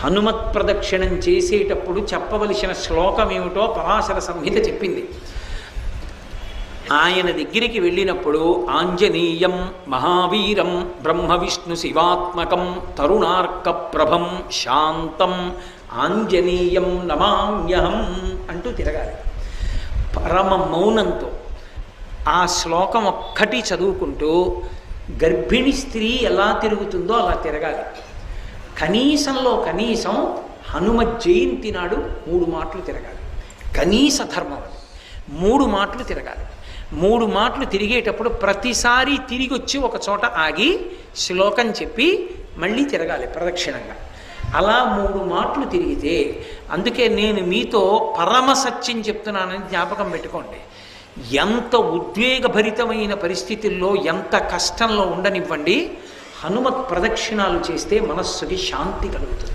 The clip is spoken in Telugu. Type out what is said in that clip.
హనుమత్ ప్రదక్షిణం చేసేటప్పుడు చెప్పవలసిన శ్లోకం ఏమిటో పరాశర సంహిత చెప్పింది. ఆయన దగ్గరికి వెళ్ళినప్పుడు ఆంజనేయం మహావీరం బ్రహ్మ విష్ణు శివాత్మకం తరుణార్క ప్రభం శాంతం ఆంజనేయం నమామ్యహం అంటూ తిరగాలి. పరమ మౌనంతో ఆ శ్లోకం ఒక్కటి చదువుకుంటూ గర్భిణి స్త్రీ ఎలా తిరుగుతుందో అలా తిరగాలి. కనీసంలో కనీసం హనుమ జయంతి నాడు 3 మాటలు తిరగాలి. కనీస ధర్మం అది. 3 మాటలు తిరగాలి. 3 మాటలు తిరిగేటప్పుడు ప్రతిసారి తిరిగి వచ్చి ఒక చోట ఆగి శ్లోకం చెప్పి మళ్ళీ తిరగాలి ప్రదక్షిణంగా. అలా 3 మాటలు తిరిగితే, అందుకే నేను మీతో పరమ సత్యం చెప్తున్నానని జ్ఞాపకం పెట్టుకోండి. ఎంత ఉద్వేగభరితమైన పరిస్థితుల్లో, ఎంత కష్టంలో ఉండనివ్వండి, హనుమత్ ప్రదక్షిణాలు చేస్తే మనస్సుకి శాంతి కలుగుతుంది.